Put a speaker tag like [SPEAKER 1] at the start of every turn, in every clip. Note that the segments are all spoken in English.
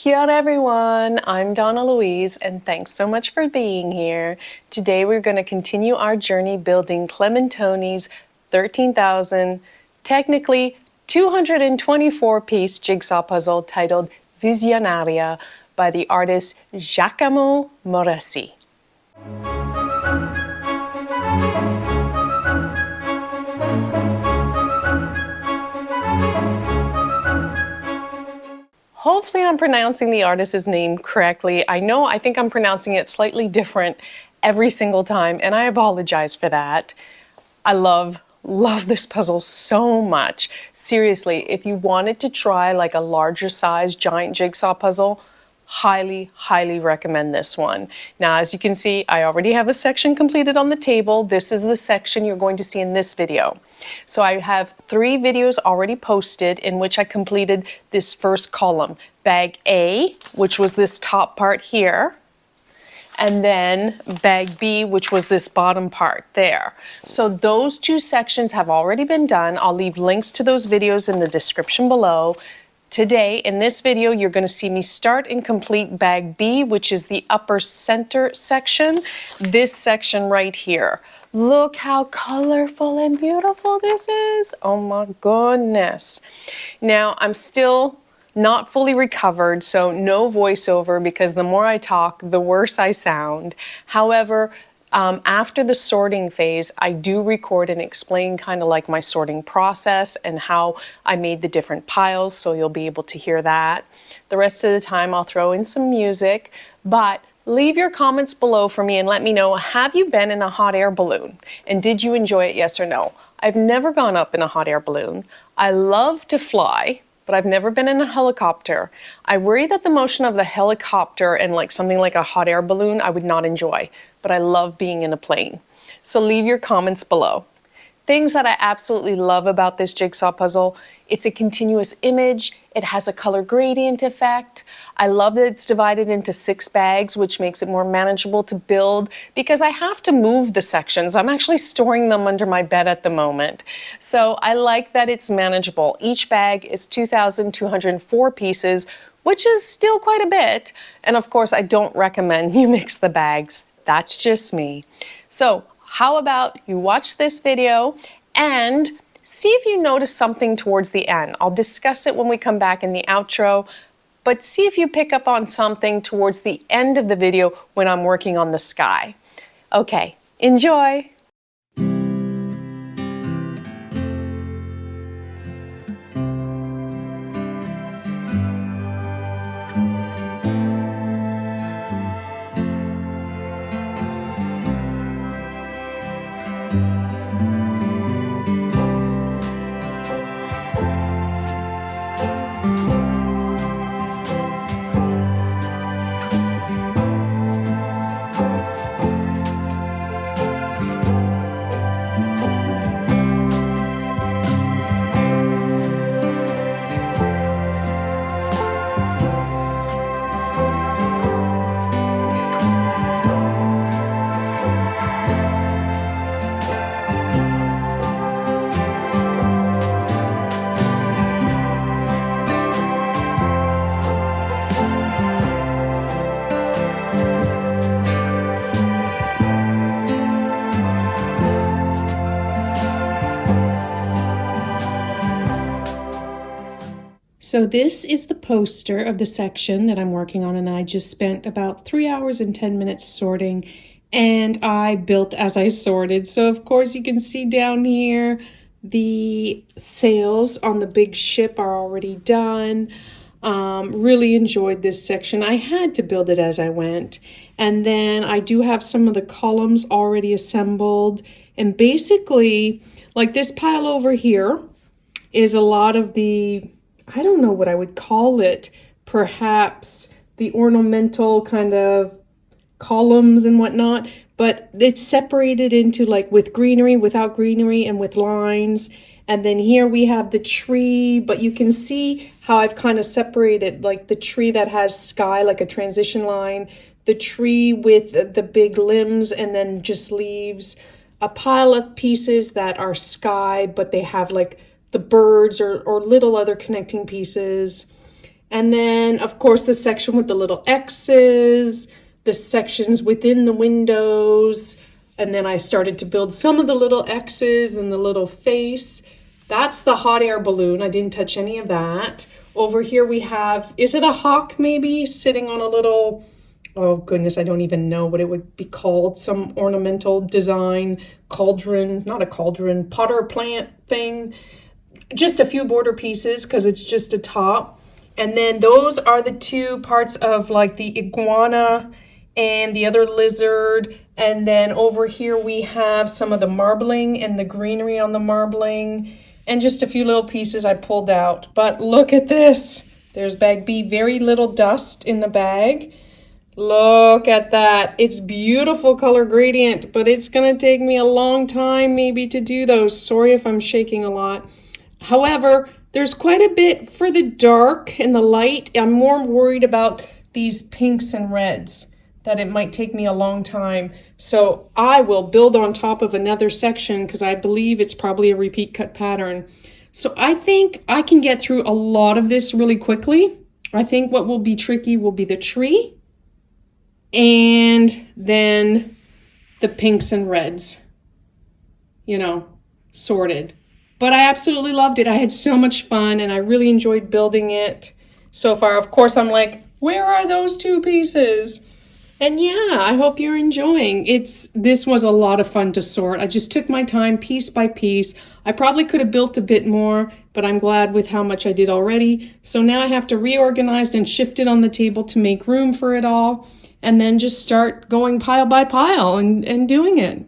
[SPEAKER 1] Kia ora everyone, I'm Donnalouise and thanks so much for being here. Today we're going to continue our journey building Clementoni's 13,000, technically 224-piece jigsaw puzzle titled Visionaria by the artist Giacomo Moresi. Hopefully I'm pronouncing the artist's name correctly. I think I'm pronouncing it slightly different every single time, and I apologize for that. I love this puzzle so much. Seriously, if you wanted to try like a larger size giant jigsaw puzzle, highly recommend this one. Now, as you can see, I already have a section completed on the table. This is the section you're going to see in this video. So I have 3 videos already posted in which I completed this first column. Bag A, which was this top part here, and then bag B, which was this bottom part there. So those 2 sections have already been done. I'll leave links to those videos in the description below. Today, in this video, you're going to see me start and complete bag B, which is the upper center section, this section right here. Look how colorful and beautiful this is. Oh my goodness. Now, I'm still not fully recovered, so no voiceover because the more I talk, the worse I sound. However, after the sorting phase, I do record and explain kind of like my sorting process and how I made the different piles, so you'll be able to hear that. The rest of the time I'll throw in some music, but leave your comments below for me and let me know, have you been in a hot air balloon? And did you enjoy it, yes or no? I've never gone up in a hot air balloon. I love to fly, but I've never been in a helicopter. I worry that the motion of the helicopter and like something like a hot air balloon I would not enjoy, but I love being in a plane. So leave your comments below. Things that I absolutely love about this jigsaw puzzle: it's a continuous image, it has a color gradient effect. I love that it's divided into 6 bags, which makes it more manageable to build because I have to move the sections. I'm actually storing them under my bed at the moment. So I like that it's manageable. Each bag is 2,204 pieces, which is still quite a bit. And of course, I don't recommend you mix the bags. That's just me. So how about you watch this video and see if you notice something towards the end. I'll discuss it when we come back in the outro, but see if you pick up on something towards the end of the video when I'm working on the sky. Okay, enjoy! So this is the poster of the section that I'm working on, and I just spent about 3 hours and 10 minutes sorting, and I built as I sorted. So of course you can see down here the sails on the big ship are already done. Really enjoyed this section. I had to build it as I went. And then I do have some of the columns already assembled, and basically like this pile over here is a lot of the, I don't know what I would call it, perhaps the ornamental kind of columns and whatnot, but it's separated into like with greenery, without greenery, and with lines. And then here we have the tree, but you can see how I've kind of separated like the tree that has sky, like a transition line, the tree with the big limbs and then just leaves, a pile of pieces that are sky, but they have like the birds or little other connecting pieces. And then, of course, the section with the little X's, the sections within the windows. And then I started to build some of the little X's and the little face. That's the hot air balloon. I didn't touch any of that. Over here we have, is it a hawk maybe, sitting on a little, oh goodness, I don't even know what it would be called. Some ornamental design, cauldron, not a cauldron, potter plant thing. Just a few border pieces because it's just a top. And then those are the two parts of like the iguana and the other lizard. And then over here we have some of the marbling and the greenery on the marbling and just a few little pieces I pulled out. But look at this. There's bag B, very little dust in the bag. Look at that. It's beautiful color gradient, but it's gonna take me a long time maybe to do those. Sorry if I'm shaking a lot. However, there's quite a bit for the dark and the light. I'm more worried about these pinks and reds, that it might take me a long time. So I will build on top of another section because I believe it's probably a repeat cut pattern. So I think I can get through a lot of this really quickly. I think what will be tricky will be the tree and then the pinks and reds, you know, sorted. But I absolutely loved it. I had so much fun and I really enjoyed building it so far. Of course, I'm like, where are those two pieces? And yeah, I hope you're enjoying. This was a lot of fun to sort. I just took my time piece by piece. I probably could have built a bit more, but I'm glad with how much I did already. So now I have to reorganize and shift it on the table to make room for it all, and then just start going pile by pile and doing it.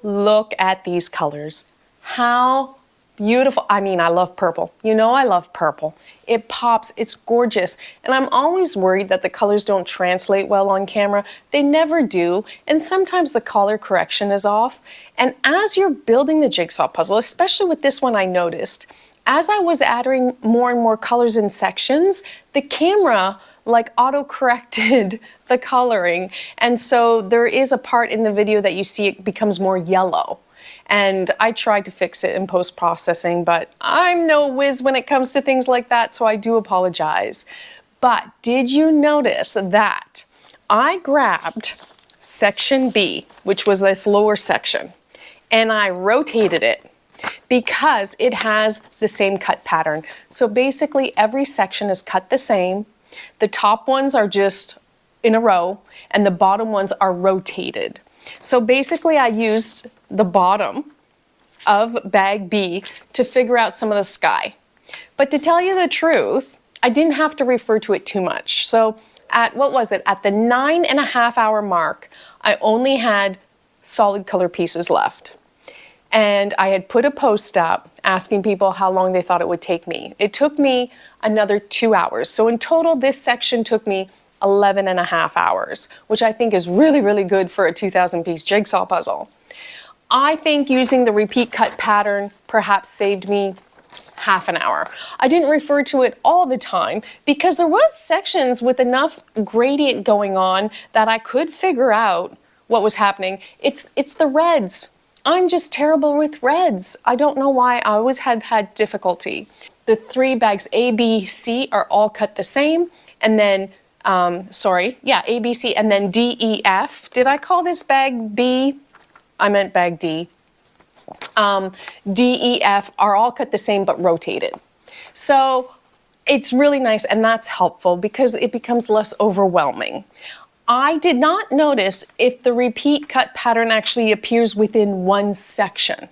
[SPEAKER 1] look at these colors. How beautiful. I mean, I love purple. You know I love purple. It pops, it's gorgeous. And I'm always worried that the colors don't translate well on camera. They never do. And sometimes the color correction is off. And as you're building the jigsaw puzzle, especially with this one, I noticed, as I was adding more and more colors in sections, the camera like auto-corrected the coloring. And so there is a part in the video that you see it becomes more yellow. And I tried to fix it in post-processing, but I'm no whiz when it comes to things like that, so I do apologize. But did you notice that I grabbed section B, which was this lower section, and I rotated it because it has the same cut pattern. So basically every section is cut the same. The top ones are just in a row and the bottom ones are rotated. So basically I used the bottom of bag B to figure out some of the sky. But to tell you the truth, I didn't have to refer to it too much. So at, what was it? At the 9.5 hour mark, I only had solid color pieces left. And I had put a post up asking people how long they thought it would take me. It took me another 2 hours. So in total, this section took me 11.5 hours, which I think is really, really good for a 2,000 piece jigsaw puzzle. I think using the repeat cut pattern perhaps saved me half an hour. I didn't refer to it all the time because there was sections with enough gradient going on that I could figure out what was happening. It's the reds. I'm just terrible with reds. I don't know why. I always had difficulty. The 3 bags A, B, C are all cut the same. And then, A, B, C, and then D, E, F. Did I call this bag B? I meant bag D. D, E, F are all cut the same but rotated. So it's really nice and that's helpful because it becomes less overwhelming. I did not notice if the repeat cut pattern actually appears within one section.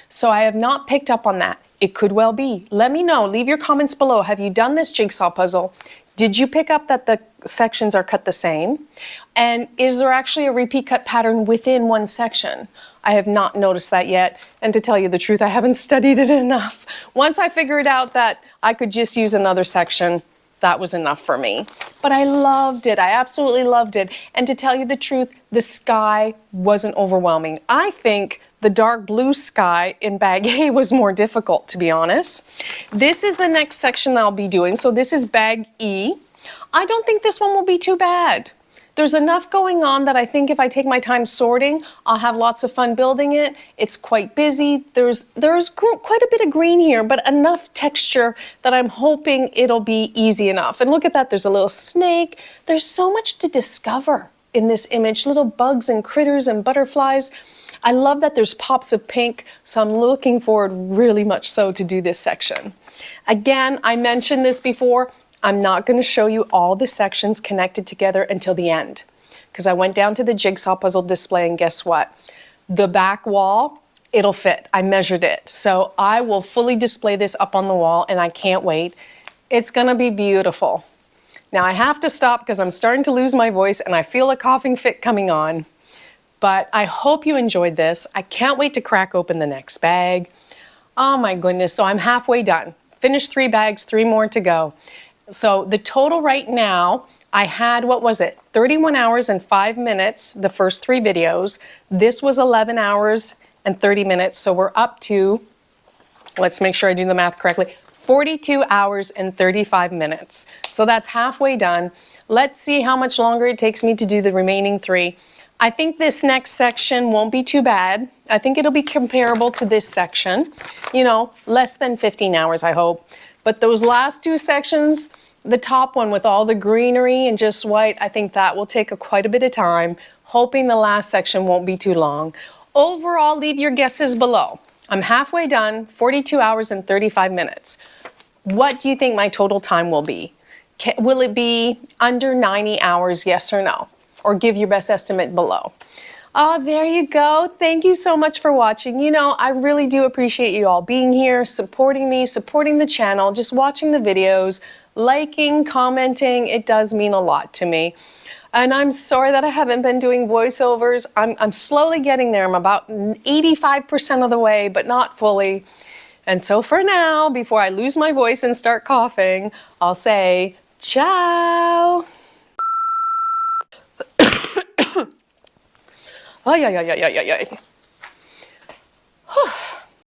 [SPEAKER 1] So I have not picked up on that. It could well be. Let me know. Leave your comments below. Have you done this jigsaw puzzle? Did you pick up that the sections are cut the same? And is there actually a repeat cut pattern within one section? I have not noticed that yet. And to tell you the truth, I haven't studied it enough. Once I figured out that I could just use another section, that was enough for me. But I loved it. I absolutely loved it. And to tell you the truth, the sky wasn't overwhelming. I think the dark blue sky in bag A was more difficult, to be honest. This is the next section I'll be doing. So this is bag E. I don't think this one will be too bad. There's enough going on that I think if I take my time sorting, I'll have lots of fun building it. It's quite busy. There's quite a bit of green here, but enough texture that I'm hoping it'll be easy enough. And look at that, there's a little snake. There's so much to discover in this image, little bugs and critters and butterflies. I love that there's pops of pink, so I'm looking forward really much so to do this section. Again, I mentioned this before, I'm not going to show you all the sections connected together until the end, because I went down to the jigsaw puzzle display and guess what? The back wall, it'll fit. I measured it. So I will fully display this up on the wall and I can't wait. It's going to be beautiful. Now I have to stop because I'm starting to lose my voice and I feel a coughing fit coming on. But I hope you enjoyed this. I can't wait to crack open the next bag. Oh my goodness, so I'm halfway done. Finished 3 bags, 3 more to go. So the total right now, I had, 31 hours and 5 minutes, the first 3 videos. This was 11 hours and 30 minutes, so we're up to, let's make sure I do the math correctly, 42 hours and 35 minutes. So that's halfway done. Let's see how much longer it takes me to do the remaining 3. I think this next section won't be too bad. I think it'll be comparable to this section. You know, less than 15 hours, I hope. But those last 2 sections, the top one with all the greenery and just white, I think that will take quite a bit of time, hoping the last section won't be too long. Overall, leave your guesses below. I'm halfway done, 42 hours and 35 minutes. What do you think my total time will be? Will it be under 90 hours, yes or no? Or give your best estimate below. Oh, there you go. Thank you so much for watching. You know, I really do appreciate you all being here, supporting me, supporting the channel, just watching the videos, liking, commenting. It does mean a lot to me. And I'm sorry that I haven't been doing voiceovers. I'm slowly getting there. I'm about 85% of the way, but not fully. And so for now, before I lose my voice and start coughing, I'll say ciao. Ay, ay, ay, ay, ay, ay, ay.